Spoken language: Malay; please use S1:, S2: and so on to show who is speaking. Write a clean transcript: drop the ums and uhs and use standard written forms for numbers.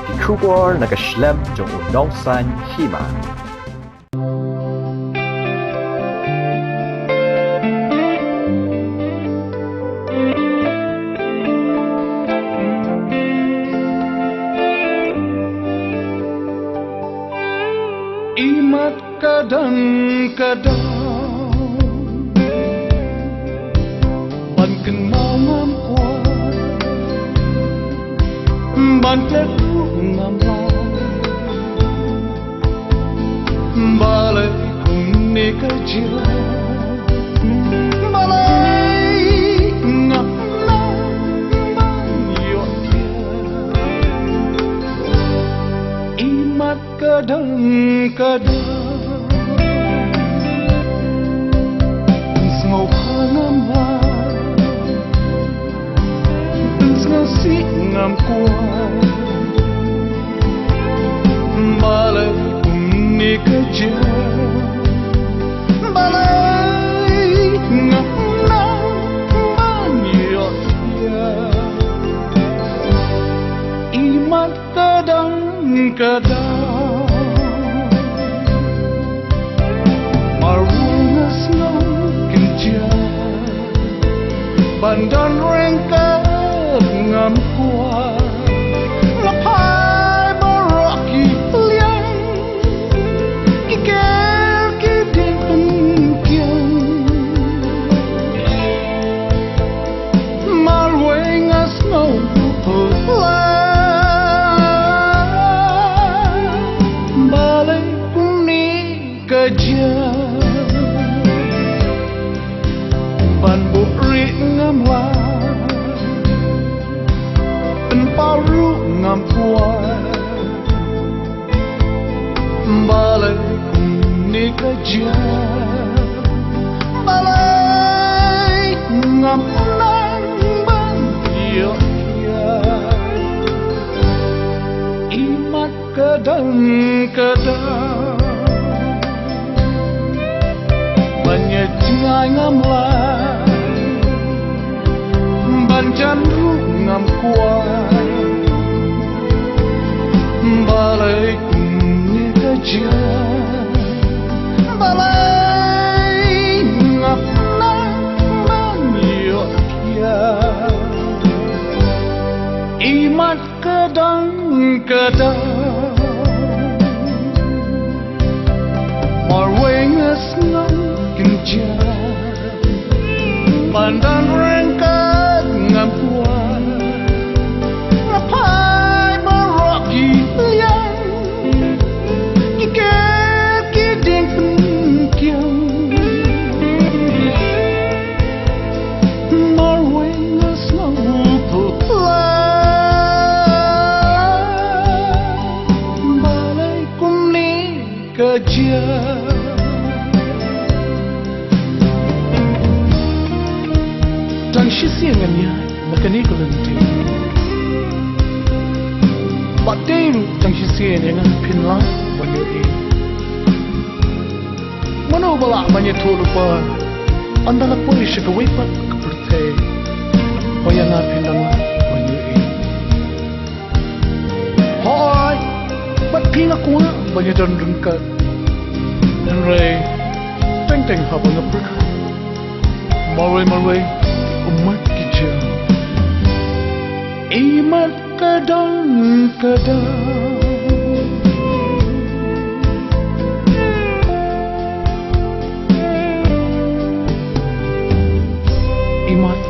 S1: die Kubor na kaslem jong unong san hima.
S2: Imat kadang-kadang ban kenal ngam kuat ban teru ngam balai kuni kerja balai ngam imat kadang-kadang ngau ngam la ngau si ngam kuat balai kuni kerja balai ngam imat kadang-kadang marungas ngam kerja bandan rengkat ngam kuat lapai baraki liang ikel kiding penkiang marwengas ngam balai kuni kerja ban buri ngam la paru ngam kuat balai kuni kerja balai ngam nang ban yo imat kadang-kadang banyak tinggal ngam la banjan ngam kuat balai kuni kerja balai ngam nang yo imat kadang-kadang marwengas ngam kerja pandan rengkat ngam kuat lapai baraki liang ikel kiding penkiang marwengas ngam balai kuni kerja dan sisiangannya makani kelenting batin dan sisiannya pinlang banyui mano bala banyak lupa andala polis kewepat kepercaya bayana pinlang banyui hai bat pinga kuat banyak dan rengkat dan ray teng haba ngapur marway umat kijang imat kadang-kadang imat